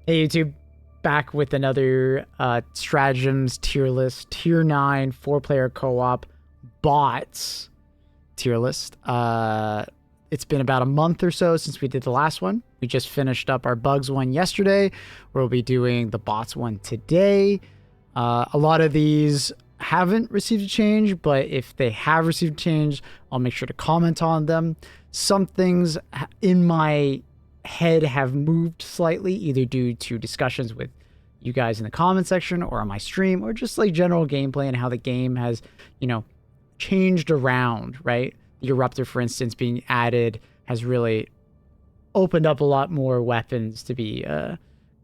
Hey YouTube, back with another Stratagems tier list, tier 9, 4-player co-op, bots tier list. It's been about a month or so since we did the last one. We just finished up our bugs one yesterday. We'll be doing the bots one today. A lot of these haven't received a change, but if they have received a change, I'll make sure to comment on them. Some things in my head have moved slightly, either due to discussions with you guys in the comment section or on my stream, or just like general gameplay and how the game has, changed around, right? The Eruptor, for instance, being added has really opened up a lot more weapons to be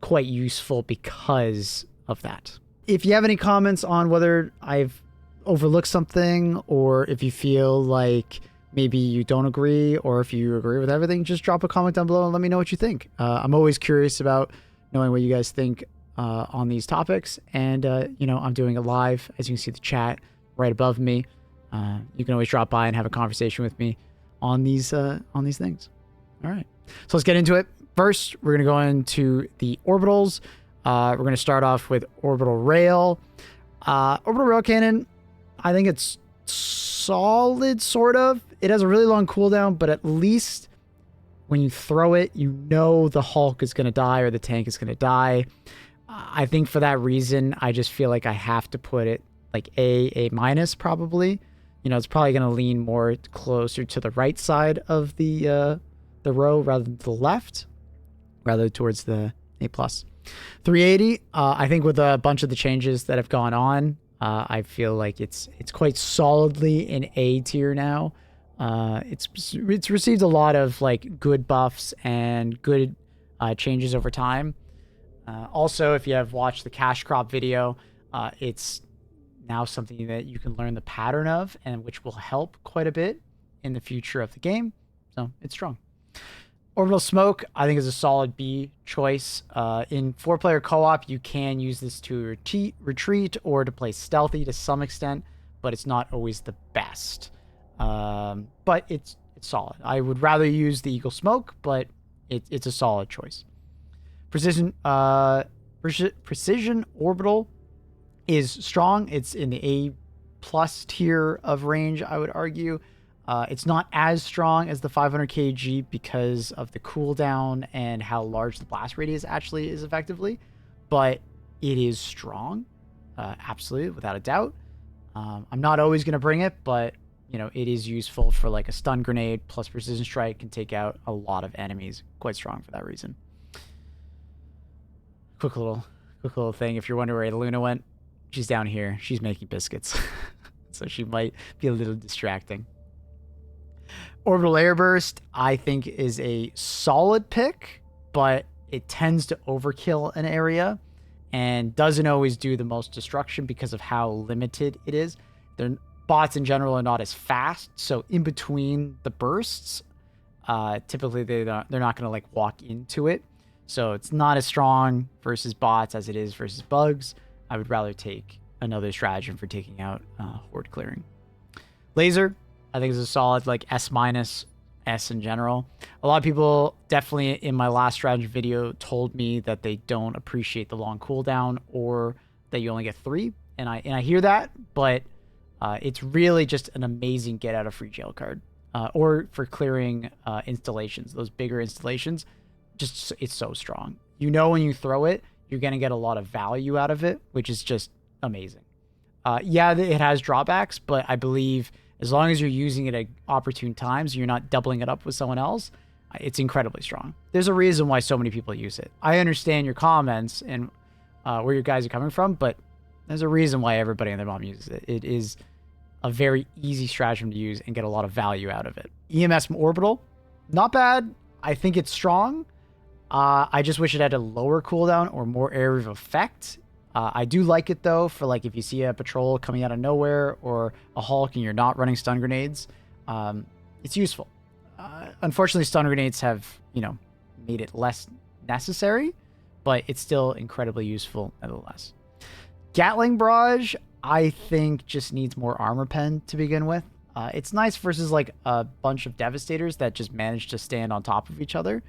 quite useful because of that. If you have any comments on whether I've overlooked something, or if you feel like maybe you don't agree, or if you agree with everything, just drop a comment down below and let me know what you think. I'm always curious about knowing what you guys think on these topics. And, I'm doing it live. As you can see the chat right above me. You can always drop by and have a conversation with me on these things. All right. So let's get into it. First, we're going to go into the orbitals. We're going to start off with Orbital Rail. Orbital Railcannon, I think it's solid, sort of. It has a really long cooldown, but at least when you throw it, you know the Hulk is going to die or the tank is going to die. I think for that reason, I just feel like I have to put it like A minus probably. It's probably going to lean more closer to the right side of the row rather than the left, rather towards the A+. 380, I think with a bunch of the changes that have gone on, I feel like it's quite solidly in A tier now. It's received a lot of like good buffs and good changes over time. Also, if you have watched the cash crop video, it's now something that you can learn the pattern of, and which will help quite a bit in the future of the game. So it's strong. Orbital Smoke, I think, is a solid B choice. In 4-player co-op, you can use this to retreat or to play stealthy to some extent, but it's not always the best. But it's solid. I would rather use the Eagle Smoke, but it's a solid choice. Precision Orbital is strong. It's in the A+ tier of range, I would argue. It's not as strong as the 500 kg because of the cooldown and how large the blast radius actually is effectively, but it is strong, absolutely, without a doubt. I'm not always going to bring it, but it is useful for like a stun grenade plus precision strike, can take out a lot of enemies. Quite strong for that reason. Quick little thing. If you're wondering where Luna went, she's down here. She's making biscuits, so she might be a little distracting. Orbital Airburst, I think, is a solid pick, but it tends to overkill an area and doesn't always do the most destruction because of how limited it is. Their bots in general are not as fast, so in between the bursts, typically they're not going to like walk into it. So it's not as strong versus bots as it is versus bugs. I would rather take another stratagem for taking out horde clearing. Laser, I think, is a solid like S- S in general. A lot of people definitely in my last stratagem video told me that they don't appreciate the long cooldown, or that you only get 3, and I hear that, but it's really just an amazing get out of free jail card, or for clearing installations, those bigger installations. Just, it's so strong. When you throw it, you're going to get a lot of value out of it, which is just amazing. Yeah, it has drawbacks, but I believe as long as you're using it at opportune times, you're not doubling it up with someone else, it's incredibly strong. There's a reason why so many people use it. I understand your comments and where your guys are coming from, but there's a reason why everybody and their mom uses it. It is a very easy stratagem to use and get a lot of value out of it. EMS Orbital, not bad. I think it's strong. I just wish it had a lower cooldown or more area of effect. I do like it though for like if you see a patrol coming out of nowhere or a Hulk and you're not running stun grenades, it's useful. Unfortunately, stun grenades have made it less necessary, but it's still incredibly useful nevertheless. Gatling Barrage, I think, just needs more armor pen to begin with. It's nice versus like a bunch of Devastators that just manage to stand on top of each other.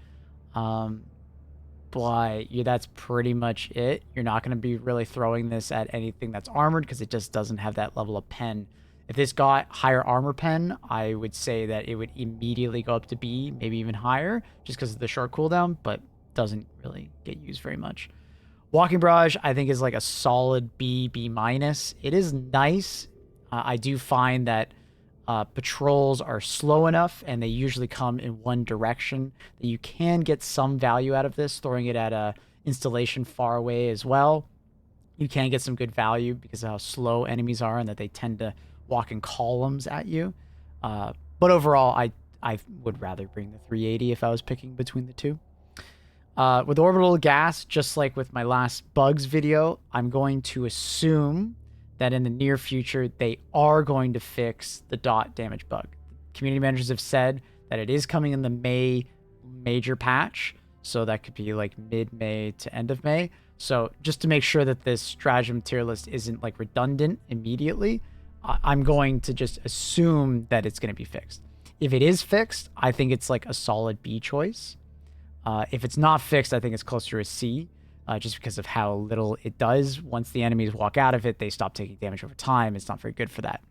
but that's pretty much it. You're not going to be really throwing this at anything that's armored because it just doesn't have that level of pen. If this got higher armor pen, I would say that it would immediately go up to B, maybe even higher, just because of the short cooldown, but doesn't really get used very much. Walking Barrage, I think, is like a solid B, B-. It is nice. I do find that patrols are slow enough, and they usually come in one direction, that you can get some value out of this, throwing it at a installation far away as well. You can get some good value because of how slow enemies are and that they tend to walk in columns at you. But overall, I would rather bring the 380 if I was picking between the two. With Orbital Gas, just like with my last bugs video, I'm going to assume that in the near future, they are going to fix the dot damage bug. Community managers have said that it is coming in the May major patch, so that could be like mid-May to end of May. So just to make sure that this Stratagem tier list isn't like redundant immediately, I'm going to just assume that it's going to be fixed. If it is fixed, I think it's like a solid B choice. If it's not fixed, I think it's closer to a C, just because of how little it does. Once the enemies walk out of it, they stop taking damage over time. It's not very good for that.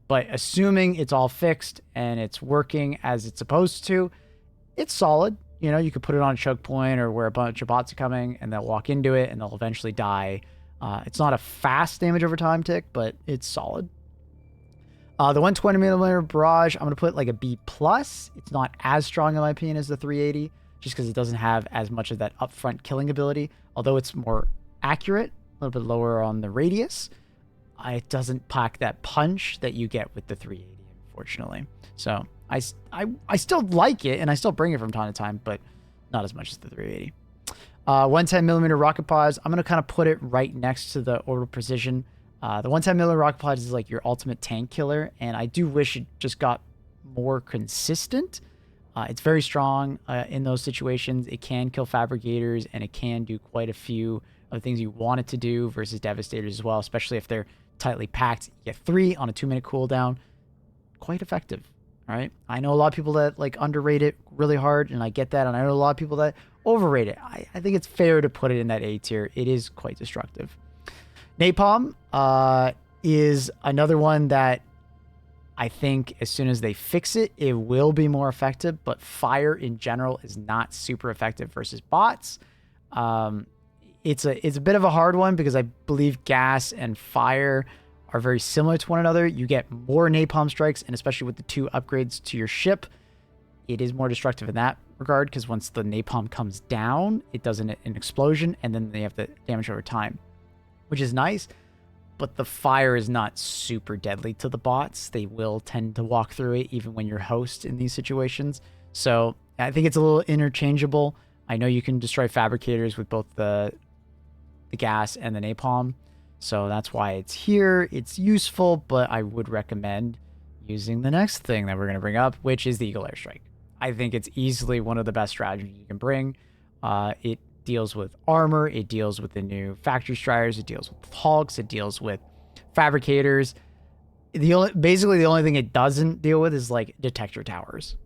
But assuming it's all fixed and it's working as it's supposed to, it's solid. You know, you could put it on a choke point or where a bunch of bots are coming and they'll walk into it and they'll eventually die. It's not a fast damage over time tick, but it's solid. The 120mm barrage, I'm going to put like a B+. It's not as strong in my opinion as the 380, just because it doesn't have as much of that upfront killing ability. Although it's more accurate, a little bit lower on the radius, it doesn't pack that punch that you get with the 380, unfortunately. So I still like it, and I still bring it from time to time, but not as much as the 380. 110mm rocket pods, I'm going to kind of put it right next to the Orbital Precision. The 110mm rocket pods is like your ultimate tank killer, and I do wish it just got more consistent. It's very strong in those situations. It can kill fabricators, and it can do quite a few of the things you want it to do versus devastators as well, especially if they're tightly packed. You get 3 on a 2-minute cooldown. Quite effective, right? I know a lot of people that like underrate it really hard, and I get that, and I know a lot of people that overrate it. I think it's fair to put it in that A tier. It is quite destructive. Napalm is another one that I think as soon as they fix it, it will be more effective, but fire in general is not super effective versus bots. It's a bit of a hard one because I believe gas and fire are very similar to one another. You get more napalm strikes, and especially with the 2 upgrades to your ship, it is more destructive in that regard because once the napalm comes down, it does an explosion, and then they have the damage over time, which is nice. But the fire is not super deadly to the bots. They will tend to walk through it even when you're host in these situations. So I think it's a little interchangeable. I know you can destroy fabricators with both the gas and the napalm. So that's why it's here. It's useful, but I would recommend using the next thing that we're going to bring up, which is the Eagle Airstrike. I think it's easily one of the best strategies you can bring. It deals with armor, it deals with the new factory striders, it deals with hulks, it deals with fabricators. Basically the only thing it doesn't deal with is like detector towers,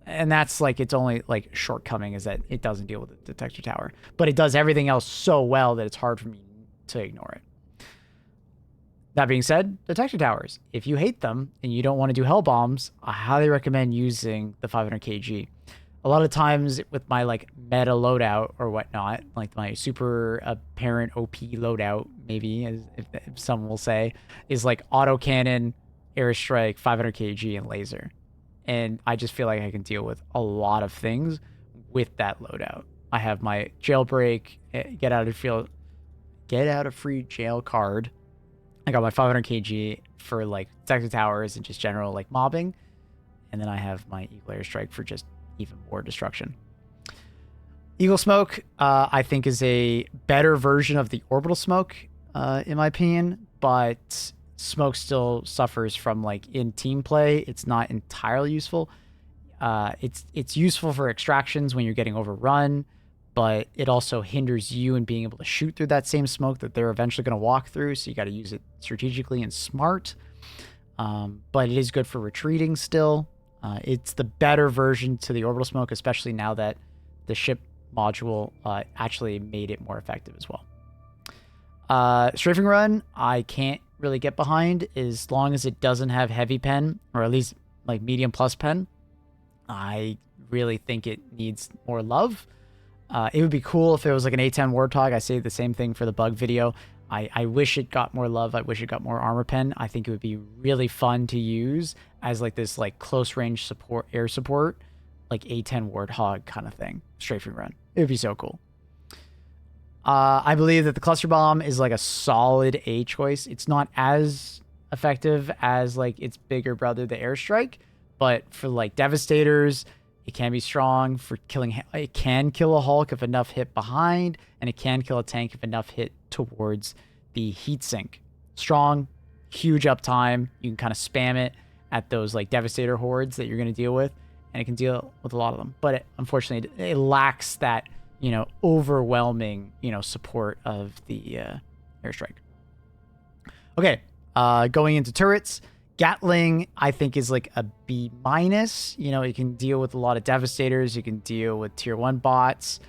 and that's like its only like shortcoming is that it doesn't deal with the detector tower, but it does everything else so well that it's hard for me to ignore it. That being said, detector towers, if you hate them and you don't want to do hell bombs, I highly recommend using the 500 kg. A lot of times with my like meta loadout or whatnot, like my super apparent OP loadout, maybe if some will say, is like autocannon, airstrike, 500 kg, and laser. And I just feel like I can deal with a lot of things with that loadout. I have my jailbreak, get out of free jail card. I got my 500 kg for like detector towers and just general like mobbing. And then I have my Eagle Airstrike for just even more destruction. Eagle Smoke, I think, is a better version of the Orbital Smoke, in my opinion, but Smoke still suffers from like in team play. It's not entirely useful. It's useful for extractions when you're getting overrun, but it also hinders you in being able to shoot through that same smoke that they're eventually going to walk through. So you got to use it strategically and smart. But it is good for retreating still. It's the better version to the Orbital Smoke, especially now that the ship module actually made it more effective as well. Strafing Run, I can't really get behind as long as it doesn't have heavy pen, or at least like medium plus pen. I really think it needs more love. It would be cool if it was like an A10 Warthog. I say the same thing for the bug video. I wish it got more love. I wish it got more armor pen. I think it would be really fun to use as like this like close range support, air support, like A10 Warthog kind of thing. Strafing Run. It would be so cool. I believe that the cluster bomb is like a solid A choice. It's not as effective as like its bigger brother, the airstrike, but for like devastators, it can be strong for killing. It can kill a Hulk if enough hit behind, and it can kill a tank if enough hit towards the heatsink. Strong, huge uptime. You can kind of spam it at those like devastator hordes that you're going to deal with, and it can deal with a lot of them. But unfortunately, it lacks that, you know, overwhelming, you know, support of the airstrike. Okay, going into turrets, Gatling, I think, is like a B-. You know, it can deal with a lot of devastators. You can deal with tier 1 bots.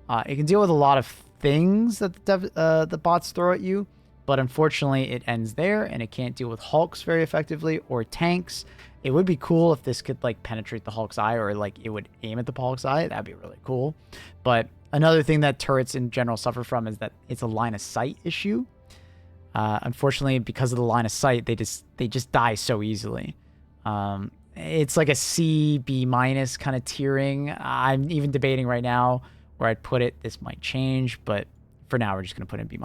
It can deal with a lot of things that the bots throw at you. But unfortunately, it ends there, and it can't deal with Hulks very effectively or tanks. It would be cool if this could like penetrate the Hulk's eye, or like it would aim at the Hulk's eye. That'd be really cool. But another thing that turrets in general suffer from is that it's a line of sight issue. Unfortunately, because of the line of sight, they just die so easily. It's like a C, B- kind of tiering. I'm even debating right now where I'd put it. This might change, but for now, we're just going to put in B-.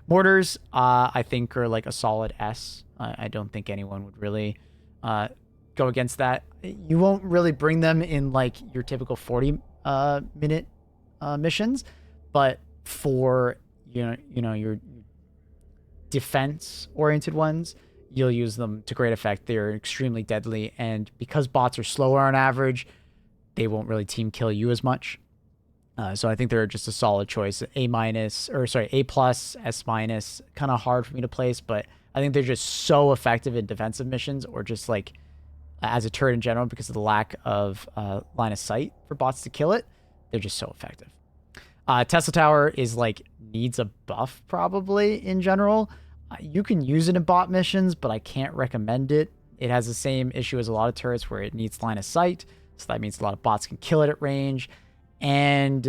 Mortars, I think, are like a solid S. I don't think anyone would really go against that. You won't really bring them in like your typical 40-minute missions, but for you know your defense-oriented ones, you'll use them to great effect. They're extremely deadly, and because bots are slower on average, they won't really team kill you as much. So I think they're just a solid choice. A+, S-. Kind of hard for me to place, but I think they're just so effective in defensive missions, or just like as a turret in general, because of the lack of line of sight for bots to kill it. They're just so effective. Tesla Tower is like needs a buff probably in general. You can use it in bot missions, but I can't recommend it. It has the same issue as a lot of turrets where it needs line of sight. So that means a lot of bots can kill it at range. And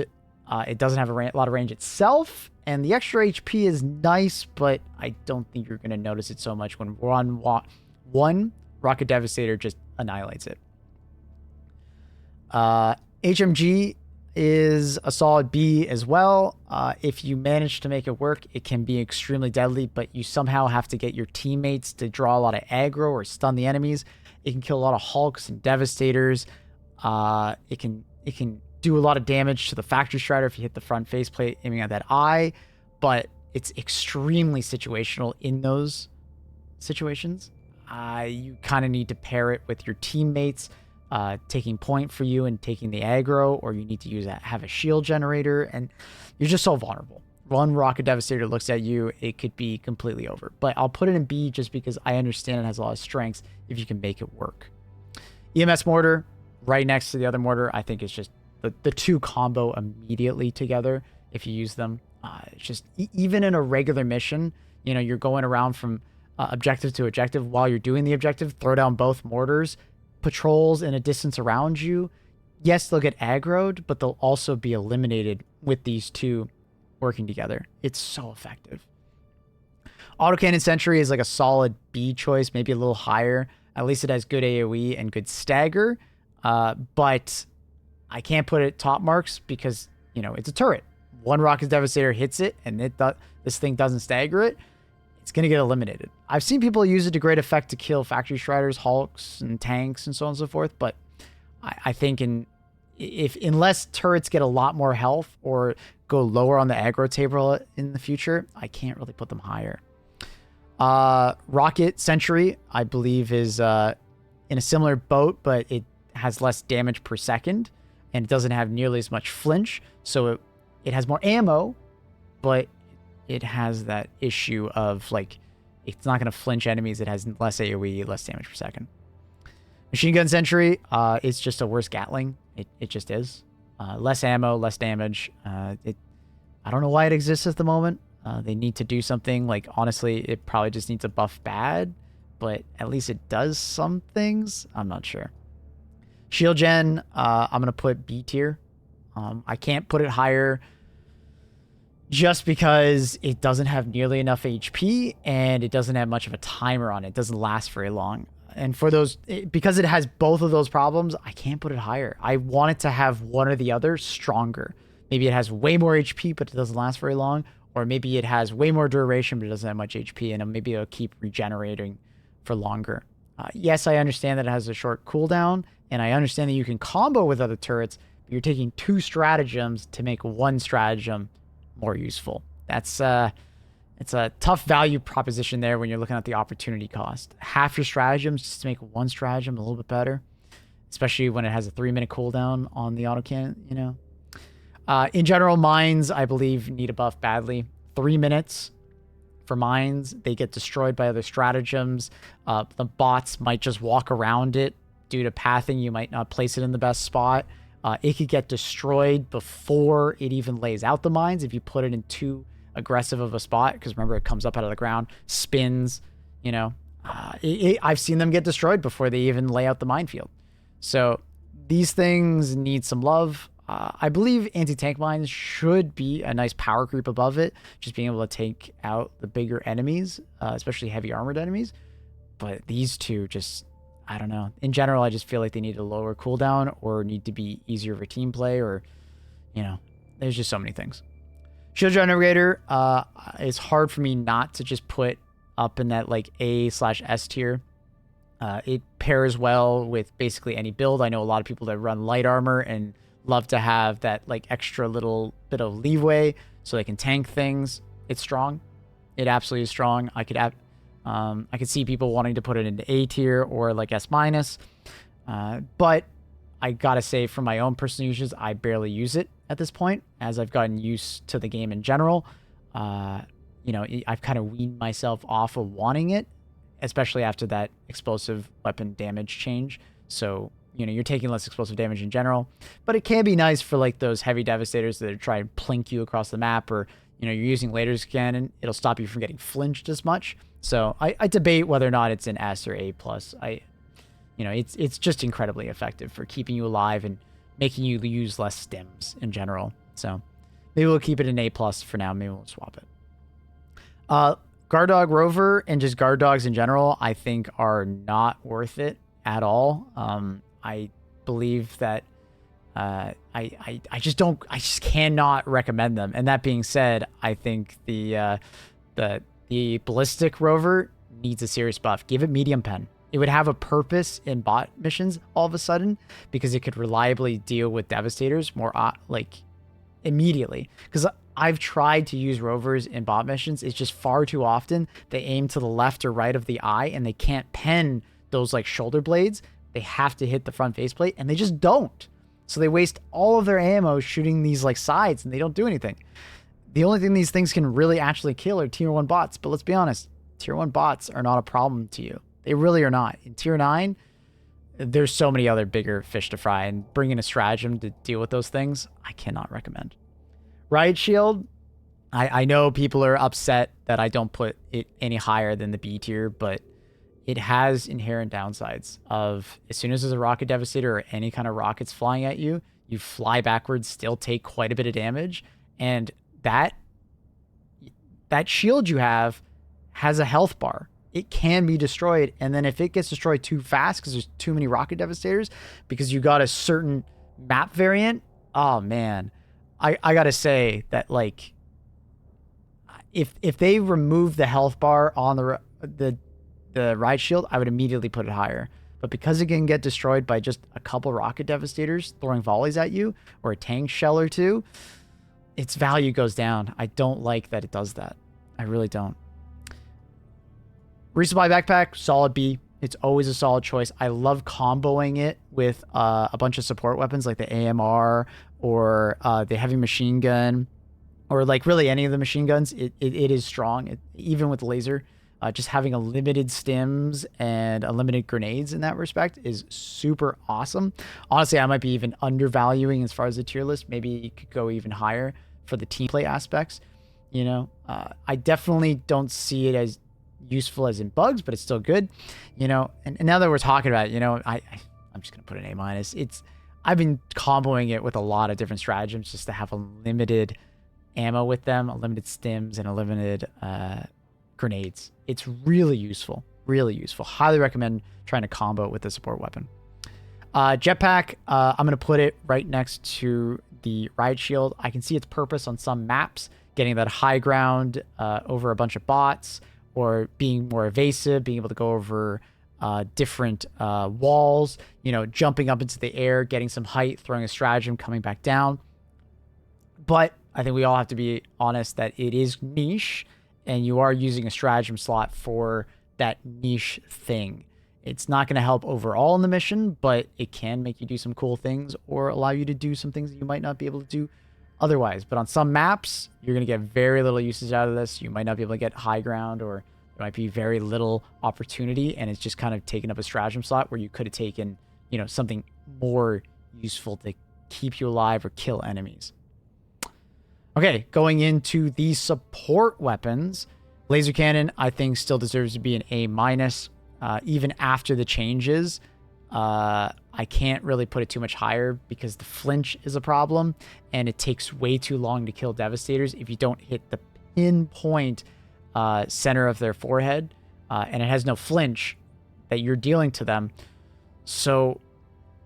it doesn't have a lot of range itself. And the extra HP is nice, but I don't think you're going to notice it so much when one Rocket Devastator just annihilates it. HMG is a solid B as well. If you manage to make it work, it can be extremely deadly, but you somehow have to get your teammates to draw a lot of aggro or stun the enemies. It can kill a lot of Hulks and Devastators. It can do a lot of damage to the Factory Strider if you hit the front faceplate aiming at that eye, but it's extremely situational in those situations. You kind of need to pair it with your teammates taking point for you and taking the aggro, or you need to have a shield generator, and you're just so vulnerable. One Rocket Devastator looks at you, it could be completely over. But I'll put it in B just because I understand it has a lot of strengths if you can make it work. EMS Mortar, right next to the other mortar, I think it's just the two combo immediately together if you use them. It's just, even in a regular mission, you know, you're going around from objective to objective. While you're doing the objective, throw down both mortars. Patrols in a distance around you, yes, they'll get aggroed, but they'll also be eliminated with these two working together. It's so effective. Autocannon Sentry is like a solid B choice, maybe a little higher. At least it has good AoE and good stagger, but I can't put it top marks because, you know, it's a turret. One Rocket Devastator hits it, and this thing doesn't stagger it, it's going to get eliminated. I've seen people use it to great effect to kill Factory Striders, Hulks, and tanks, and so on and so forth, but I think unless turrets get a lot more health or go lower on the aggro table in the future, I can't really put them higher. Rocket Sentry, I believe, is in a similar boat, but it has less damage per second, and it doesn't have nearly as much flinch, so it has more ammo, but it has that issue of, like, it's not going to flinch enemies. It has less AoE, less damage per second. Machine Gun Sentry is just a worse Gatling. It just is. Less ammo, less damage. I don't know why it exists at the moment. They need to do something. Like, honestly, it probably just needs a buff bad, but at least it does some things. I'm not sure. Shield gen, I'm going to put B tier. I can't put it higher just because it doesn't have nearly enough HP and it doesn't have much of a timer on it. It doesn't last very long. And for those, because it has both of those problems, I can't put it higher. I want it to have one or the other stronger. Maybe it has way more HP, but it doesn't last very long. Or maybe it has way more duration, but it doesn't have much HP, and maybe it'll keep regenerating for longer. Yes, I understand that it has a short cooldown, and I understand that you can combo with other turrets, but you're taking 2 stratagems to make 1 stratagem more useful. It's a tough value proposition there when you're looking at the opportunity cost. Half your stratagems just to make 1 stratagem a little bit better, especially when it has a 3-minute cooldown on the autocannon, you know. In general, mines, I believe, need a buff badly. 3 minutes for mines. They get destroyed by other stratagems. The bots might just walk around it due to pathing. You might not place it in the best spot. It could get destroyed before it even lays out the mines if you put it in too aggressive of a spot. Because remember, it comes up out of the ground, spins, you know. I've seen them get destroyed before they even lay out the minefield. So these things need some love. I believe anti-tank mines should be a nice power creep above it, just being able to take out the bigger enemies, especially heavy armored enemies. But these two just, I don't know. In general, I just feel like they need a lower cooldown or need to be easier for team play, or, you know, there's just so many things. Shield Generator, it's hard for me not to just put up in that like A/S tier. It pairs well with basically any build. I know a lot of people that run light armor and love to have that like extra little bit of leeway so they can tank things. It's strong. It absolutely is strong. I could see people wanting to put it into A tier or like S-. But I gotta say, for my own personal uses, I barely use it at this point, as I've gotten used to the game in general. You know, I've kind of weaned myself off of wanting it, especially after that explosive weapon damage change. So, you know, you're taking less explosive damage in general, but it can be nice for like those heavy devastators that are trying to plink you across the map, or, you know, you're using lasers cannon. It'll stop you from getting flinched as much. So I debate whether or not it's an S or A+. You know, it's just incredibly effective for keeping you alive and making you use less stims in general. So maybe we'll keep it an A+ for now. Maybe we'll swap it. Guard Dog Rover and just guard dogs in general, I think, are not worth it at all. I believe that I just cannot recommend them. And that being said, I think the Ballistic Rover needs a serious buff. Give it medium pen. It would have a purpose in bot missions all of a sudden, because it could reliably deal with devastators more like immediately. Because I've tried to use rovers in bot missions. It's just far too often they aim to the left or right of the eye and they can't pen those like shoulder blades. They have to hit the front faceplate, and they just don't. So they waste all of their ammo shooting these like sides, and they don't do anything. The only thing these things can really actually kill are tier 1 bots. But let's be honest, tier 1 bots are not a problem to you. They really are not. In tier 9, there's so many other bigger fish to fry, and bringing a stratagem to deal with those things, I cannot recommend. Riot Shield, I know people are upset that I don't put it any higher than the B tier, but it has inherent downsides of, as soon as there's a rocket devastator or any kind of rockets flying at you, you fly backwards, still take quite a bit of damage. And that shield you have has a health bar. It can be destroyed. And then if it gets destroyed too fast because there's too many rocket devastators, because you got a certain map variant, oh man, I gotta say that, like, if they remove the health bar on the riot shield, I would immediately put it higher. But because it can get destroyed by just a couple rocket devastators throwing volleys at you, or a tank shell or two, its value goes down. I don't like that it does that. I really don't. Resupply backpack, solid B. It's always a solid choice. I love comboing it with a bunch of support weapons like the AMR or the heavy machine gun, or like really any of the machine guns. It is strong, even with the laser. just having unlimited stims and unlimited grenades in that respect is super awesome. Honestly, I might be even undervaluing as far as the tier list. Maybe you could go even higher for the team play aspects. You know, I definitely don't see it as useful as in bugs, but it's still good. You know, and now that we're talking about it, you know, I'm just gonna put an A-. I've been comboing it with a lot of different stratagems just to have unlimited ammo with them, unlimited stims, and unlimited grenades. It's really useful, really useful. Highly recommend trying to combo it with the support weapon. Jetpack, I'm going to put it right next to the riot shield. I can see its purpose on some maps, getting that high ground over a bunch of bots, or being more evasive, being able to go over different walls, you know, jumping up into the air, getting some height, throwing a stratagem, coming back down. But I think we all have to be honest that it is niche, and you are using a stratagem slot for that niche thing. It's not going to help overall in the mission, but it can make you do some cool things or allow you to do some things that you might not be able to do otherwise. But on some maps, you're going to get very little usage out of this. You might not be able to get high ground, or there might be very little opportunity, and it's just kind of taking up a stratagem slot where you could have taken, you know, something more useful to keep you alive or kill enemies. Okay, going into the support weapons, Laser Cannon, I think, still deserves to be an A-. Even after the changes, I can't really put it too much higher because the flinch is a problem, and it takes way too long to kill Devastators if you don't hit the pinpoint center of their forehead, and it has no flinch that you're dealing to them. So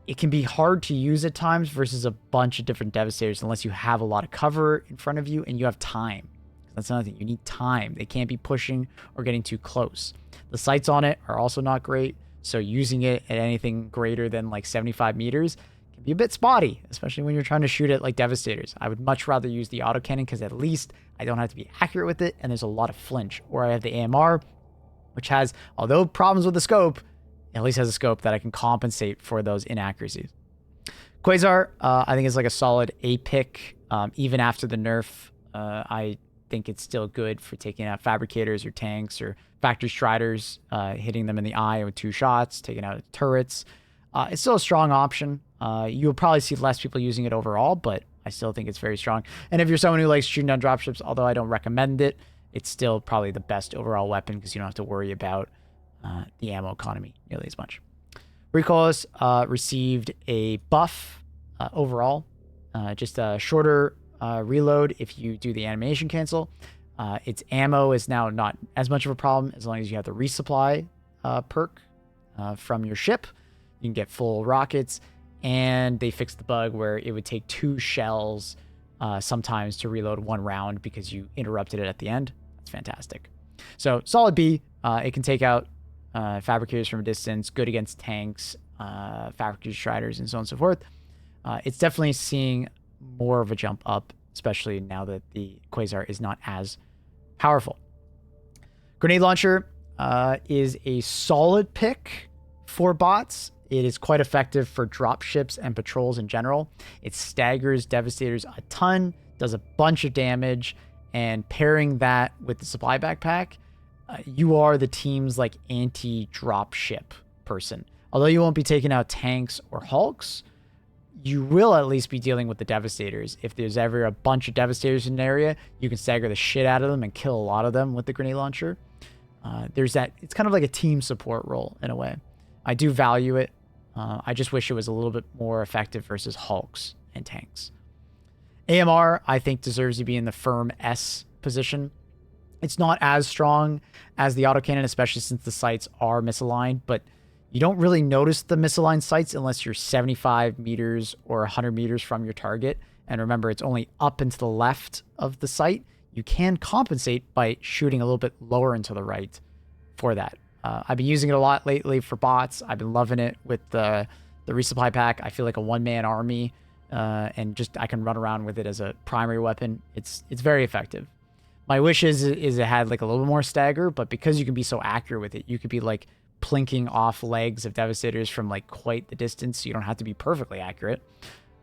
it can be hard to use at times versus a bunch of different Devastators unless you have a lot of cover in front of you and you have time. That's another thing. You need time. They can't be pushing or getting too close. The sights on it are also not great, so using it at anything greater than like 75 meters can be a bit spotty, especially when you're trying to shoot at like Devastators. I would much rather use the autocannon because at least I don't have to be accurate with it and there's a lot of flinch. Or I have the AMR, which has, although problems with the scope, at least has a scope that I can compensate for those inaccuracies. Quasar, I think is like a solid A pick. Even after the nerf, I think it's still good for taking out fabricators or tanks or factory striders, hitting them in the eye with 2 shots, taking out turrets. It's still a strong option. You'll probably see less people using it overall, but I still think it's very strong. And if you're someone who likes shooting down dropships, although I don't recommend it, it's still probably the best overall weapon because you don't have to worry about the ammo economy nearly as much. Recoilless received a buff overall, just a shorter reload if you do the animation cancel. Its ammo is now not as much of a problem as long as you have the resupply perk from your ship. You can get full rockets, and they fixed the bug where it would take 2 shells sometimes to reload 1 round because you interrupted it at the end. That's fantastic. So solid B. It can take out fabricators from a distance, good against tanks, fabricators, striders, and so on and so forth. It's definitely seeing more of a jump up, especially now that the Quasar is not as powerful. Grenade launcher is a solid pick for bots. It is quite effective for dropships and patrols in general. It staggers Devastators a ton, does a bunch of damage, and pairing that with the supply backpack, you are the team's like anti-dropship person. Although you won't be taking out tanks or hulks, you will at least be dealing with the Devastators. If there's ever a bunch of Devastators in an area, you can stagger the shit out of them and kill a lot of them with the grenade launcher. There's that. It's kind of like a team support role in a way. I do value it. I just wish it was a little bit more effective versus hulks and tanks. AMR, I think, deserves to be in the firm S position. It's not as strong as the autocannon, especially since the sights are misaligned, but you don't really notice the misaligned sights unless you're 75 meters or 100 meters from your target. And remember, it's only up and to the left of the sight. You can compensate by shooting a little bit lower and to the right for that. I've been using it a lot lately for bots. I've been loving it with the resupply pack. I feel like a one-man army, and just I can run around with it as a primary weapon. It's very effective. My wish is it had like a little bit more stagger, but because you can be so accurate with it, you could be like plinking off legs of Devastators from like quite the distance, so you don't have to be perfectly accurate.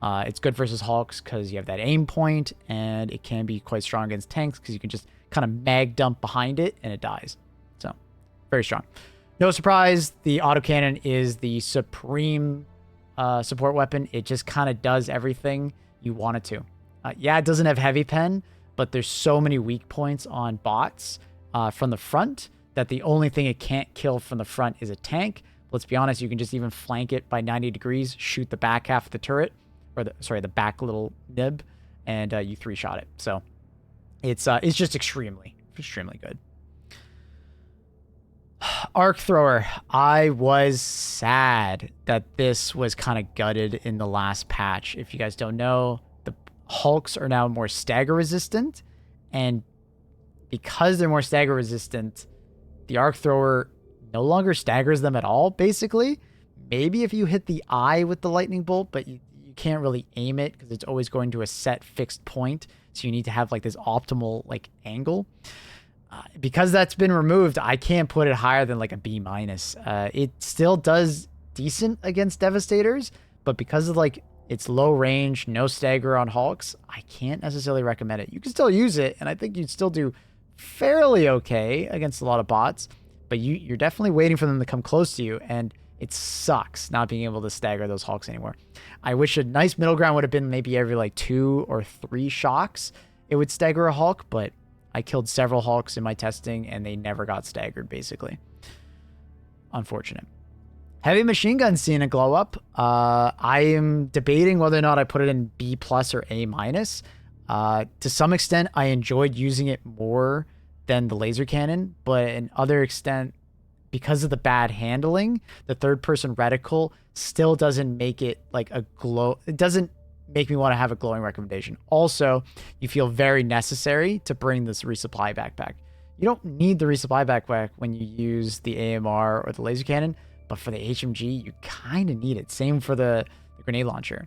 It's good versus hulks because you have that aim point, and it can be quite strong against tanks because you can just kind of mag dump behind it and it dies. So very strong. No surprise, the autocannon is the supreme support weapon. It just kind of does everything you want it to. Yeah, it doesn't have heavy pen, but there's so many weak points on bots from the front that the only thing it can't kill from the front is a tank. Let's be honest, you can just even flank it by 90 degrees, shoot the back half of the turret, or the back little nib, and you 3-shot it. So it's just extremely good. Arc Thrower. I was sad that this was kind of gutted in the last patch. If you guys don't know, the Hulks are now more stagger resistant, and because they're more stagger resistant, the Arc Thrower no longer staggers them at all, basically. Maybe if you hit the eye with the lightning bolt, but you can't really aim it because it's always going to a set fixed point. So you need to have like this optimal like angle. Because that's been removed, I can't put it higher than like a B-. It still does decent against Devastators, but because of like its low range, no stagger on Hulks, I can't necessarily recommend it. You can still use it, and I think you'd still do fairly okay against a lot of bots, but you're definitely waiting for them to come close to you, and it sucks not being able to stagger those Hulks anymore. I wish a nice middle ground would have been maybe every like 2 or 3 shocks it would stagger a Hulk, but I killed several Hulks in my testing, and they never got staggered, basically. Unfortunate. Heavy machine gun seeing a glow up. I am debating whether or not I put it in B+ or A-. To some extent, I enjoyed using it more than the laser cannon, but in other extent, because of the bad handling, the third-person reticle still doesn't make it like a glow. It doesn't make me want to have a glowing recommendation. Also, you feel very necessary to bring this resupply backpack. You don't need the resupply backpack when you use the AMR or the laser cannon, but for the HMG, you kind of need it. Same for the grenade launcher.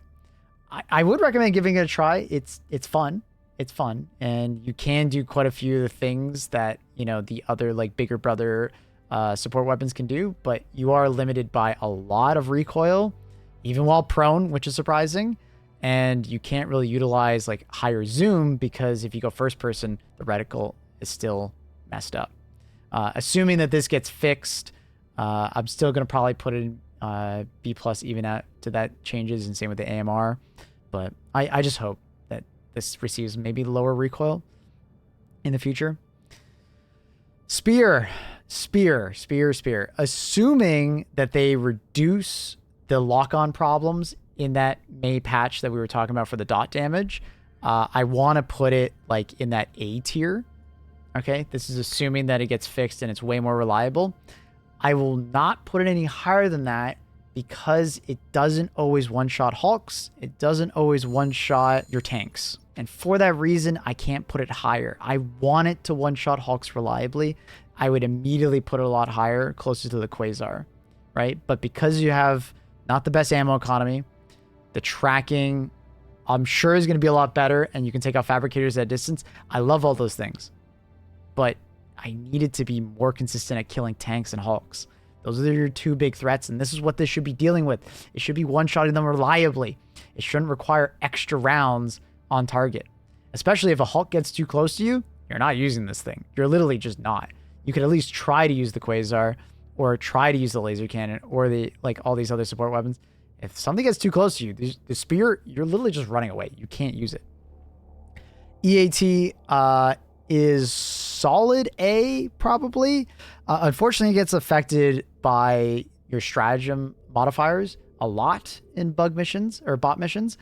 I would recommend giving it a try. It's fun. It's fun, and you can do quite a few of the things that, you know, the other like bigger brother support weapons can do, but you are limited by a lot of recoil, even while prone, which is surprising. And you can't really utilize like higher zoom because if you go first person, the reticle is still messed up. Assuming that this gets fixed, I'm still going to probably put it in B+ even out to that changes, and same with the AMR. But I just hope that this receives maybe lower recoil in the future. Spear. Assuming that they reduce the lock-on problems in that May patch that we were talking about for the dot damage, I want to put it like in that A tier. Okay, this is assuming that it gets fixed and it's way more reliable. I will not put it any higher than that because it doesn't always one-shot Hulks. It doesn't always one-shot your tanks. And for that reason, I can't put it higher. I want it to one-shot Hulks reliably. I would immediately put it a lot higher, closer to the Quasar, right? But because you have not the best ammo economy, the tracking, I'm sure, is going to be a lot better, and you can take out fabricators at a distance. I love all those things, but I need it to be more consistent at killing tanks and Hulks. Those are your 2 big threats, and this is what this should be dealing with. It should be one-shotting them reliably. It shouldn't require extra rounds on target, especially if a Hulk gets too close to you. You're not using this thing. You're literally just not. You could at least try to use the Quasar, or try to use the laser cannon, or the like all these other support weapons. If something gets too close to you, the spear, you're literally just running away. You can't use it. EAT is solid A, probably. Unfortunately, it gets affected by your stratagem modifiers a lot in bug missions or bot missions.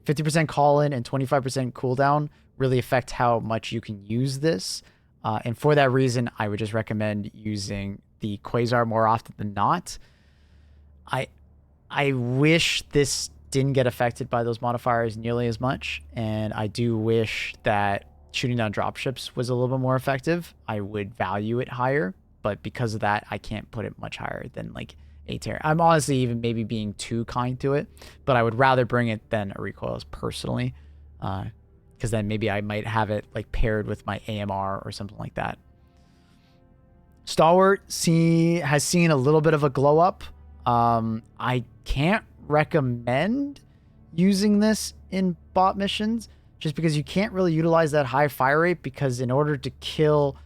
50% call-in and 25% cooldown really affect how much you can use this. And for that reason, I would just recommend using the Quasar more often than not. I wish this didn't get affected by those modifiers nearly as much, and I do wish that shooting down dropships was a little bit more effective. I would value it higher, but because of that, I can't put it much higher than like A tier. I'm honestly even maybe being too kind to it, but I would rather bring it than a Recoilless personally, because then maybe I might have it like paired with my AMR or something like that. Stalwart has seen a little bit of a glow up. I can't recommend using this in bot missions just because you can't really utilize that high fire rate, because in order to kill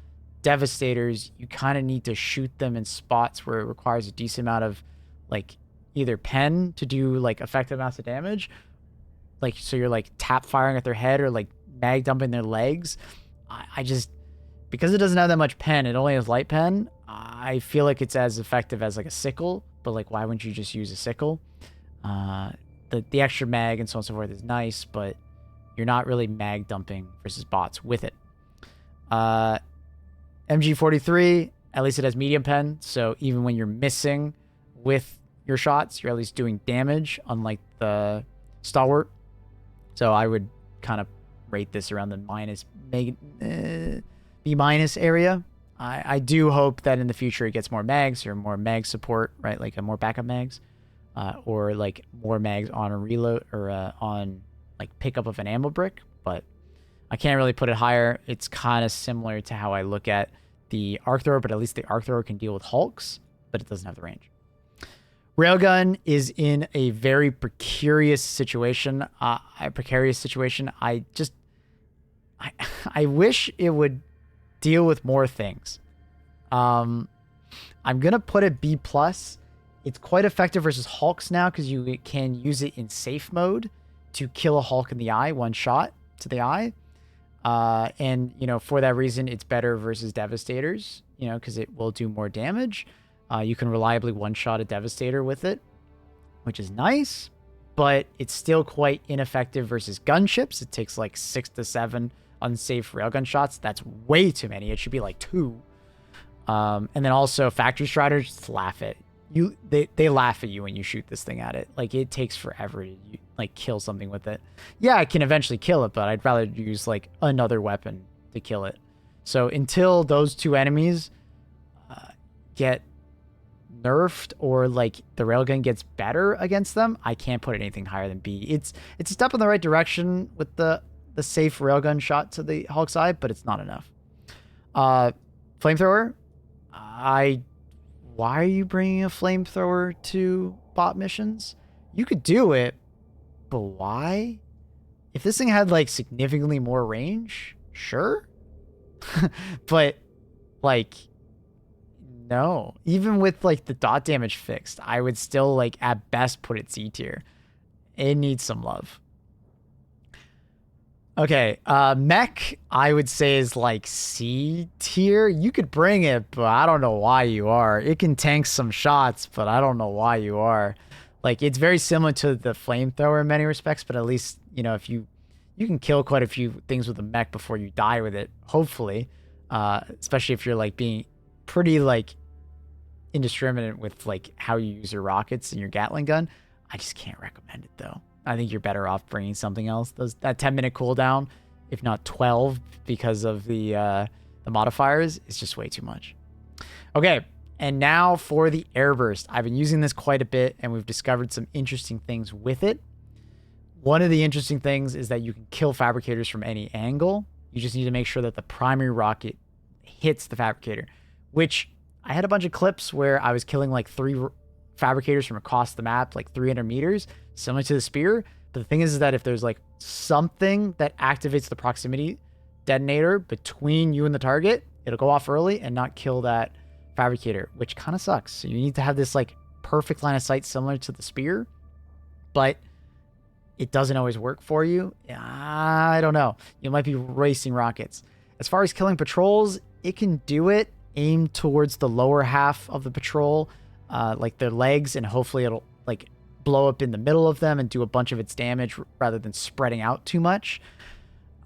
Devastators, you kind of need to shoot them in spots where it requires a decent amount of like either pen to do like effective amounts of damage, like so you're like tap firing at their head or like mag dumping their legs. I just, because it doesn't have that much pen, it only has light pen, I feel like it's as effective as like a sickle, but like why wouldn't you just use a sickle? The extra mag and so on and so forth is nice, but you're not really mag dumping versus bots with it. MG43, at least it has medium pen, so even when you're missing with your shots, you're at least doing damage, unlike the Stalwart. So I would kind of rate this around the B minus area. I do hope that in the future it gets more mags or more mag support, right? Like more backup mags, or like more mags on a reload or on like pickup of an ammo brick. But I can't really put it higher. It's kind of similar to how I look at the Arc Thrower, but at least the Arc Thrower can deal with Hulks, but it doesn't have the range. Railgun is in a very precarious situation. I wish it would deal with more things. I'm gonna put it B+. It's quite effective versus Hulks now because you can use it in safe mode to kill a Hulk in the eye, one shot to the eye. And, you know, for that reason, it's better versus Devastators, you know, because it will do more damage. You can reliably one-shot a Devastator with it, which is nice, but it's still quite ineffective versus gunships. It takes like 6 to 7 unsafe railgun shots. That's way too many. It should be like 2. And then also Factory Striders just laugh at you. They laugh at you when you shoot this thing at it. Like, it takes forever to like kill something with it. Yeah, I can eventually kill it, but I'd rather use like another weapon to kill it. So until those two enemies get nerfed or like the railgun gets better against them, I can't put anything higher than B. It's a step in the right direction with the safe railgun shot to the Hulk's eye, but it's not enough. Flamethrower, why are you bringing a flamethrower to bot missions? You could do it, but why? If this thing had like significantly more range, sure. But like, no. Even with like the dot damage fixed, I would still like at best put it C tier. It needs some love. Okay, mech, I would say is like C tier. You could bring it, but I don't know why you are. It can tank some shots, but I don't know why you are. Like, it's very similar to the flamethrower in many respects, but at least, you know, if you can kill quite a few things with a mech before you die with it, hopefully. Especially if you're like being pretty like indiscriminate with like how you use your rockets and your Gatling gun. I just can't recommend it though. I think you're better off bringing something else. That 10-minute cooldown, if not 12, because of the modifiers, is just way too much. Okay, and now for the Airburst. I've been using this quite a bit, and we've discovered some interesting things with it. One of the interesting things is that you can kill fabricators from any angle. You just need to make sure that the primary rocket hits the fabricator, which I had a bunch of clips where I was killing like 3 fabricators from across the map, like 300 meters, similar to the spear. But the thing is that if there's like something that activates the proximity detonator between you and the target, it'll go off early and not kill that fabricator, which kind of sucks. So you need to have this like perfect line of sight similar to the spear, but it doesn't always work for you. I don't know. You might be racing rockets. As far as killing patrols, it can do it. Aim towards the lower half of the patrol, like their legs, and hopefully it'll like blow up in the middle of them and do a bunch of its damage rather than spreading out too much.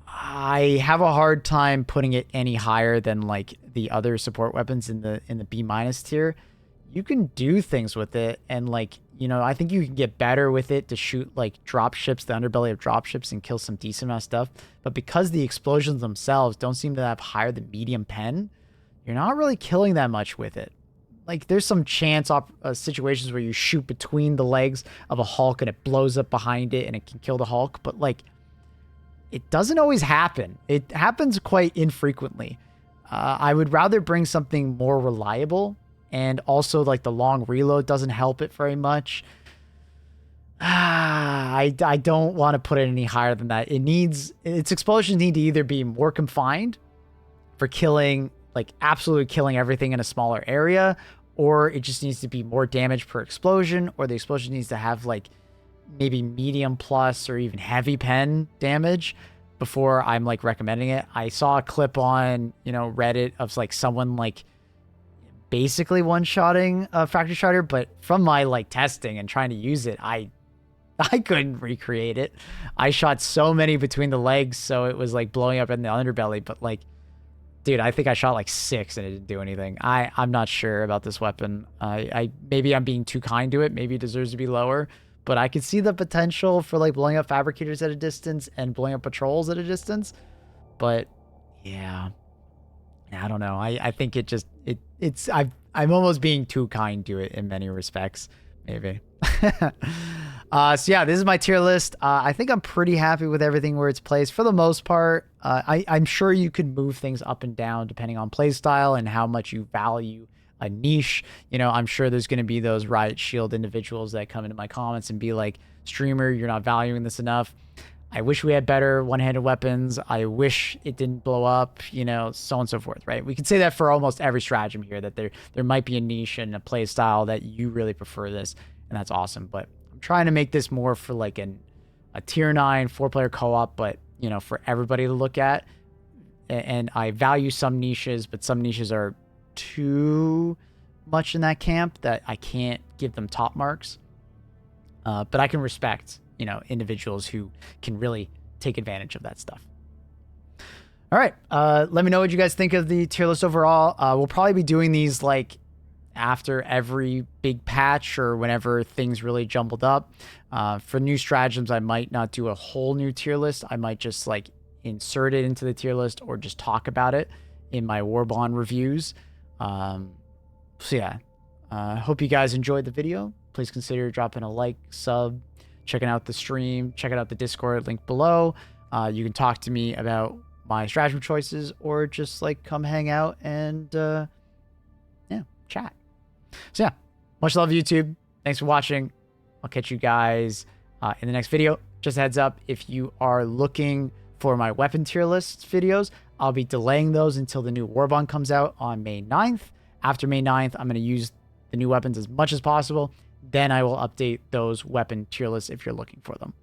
I have a hard time putting it any higher than like the other support weapons in the B- tier. You can do things with it, and like, you know, I think you can get better with it to shoot like dropships, the underbelly of dropships, and kill some decent amount of stuff. But because the explosions themselves don't seem to have higher than medium pen, you're not really killing that much with it. Like, there's some chance situations where you shoot between the legs of a Hulk and it blows up behind it and it can kill the Hulk, but like, it doesn't always happen. It happens quite infrequently. I would rather bring something more reliable, and also like the long reload doesn't help it very much. I don't want to put it any higher than that. Its explosions need to either be more confined for killing like absolutely killing everything in a smaller area, or it just needs to be more damage per explosion, or the explosion needs to have like maybe medium plus or even heavy pen damage before I'm like recommending it. I saw a clip on, you know, Reddit of like someone like basically one-shotting a factory strider, but from my like testing and trying to use it, I couldn't recreate it. I shot so many between the legs, so it was like blowing up in the underbelly, but like, dude, I think I shot like 6 and it didn't do anything. I'm not sure about this weapon. Maybe I'm being too kind to it. Maybe it deserves to be lower, but I could see the potential for like blowing up fabricators at a distance and blowing up patrols at a distance. But yeah, I don't know. I think I'm almost being too kind to it in many respects, maybe. So yeah, this is my tier list. I think I'm pretty happy with everything where it's placed for the most part. I'm sure you could move things up and down depending on play style and how much you value a niche. You know, I'm sure there's going to be those Riot Shield individuals that come into my comments and be like, streamer, you're not valuing this enough. I wish we had better one-handed weapons. I wish it didn't blow up, you know, so on and so forth, right? We can say that for almost every stratagem here, that there might be a niche and a play style that you really prefer this, and that's awesome. But I'm trying to make this more for like a tier 9 4-player co-op, but, you know, for everybody to look at. And I value some niches, but some niches are too much in that camp that I can't give them top marks. But I can respect, you know, individuals who can really take advantage of that stuff. All right. Let me know what you guys think of the tier list overall. We'll probably be doing these like after every big patch or whenever things really jumbled up. For new stratagems, I might not do a whole new tier list. I might just like insert it into the tier list or just talk about it in my warbond reviews. So yeah, hope you guys enjoyed the video. Please consider dropping a like, sub, checking out the stream, checking out the Discord link below. You can talk to me about my stratagem choices or just like come hang out and yeah, chat. So yeah, much love YouTube. Thanks for watching. I'll catch you guys in the next video. Just a heads up, if you are looking for my weapon tier list videos, I'll be delaying those until the new warbond comes out on May 9th. After May 9th, I'm going to use the new weapons as much as possible. Then I will update those weapon tier lists if you're looking for them.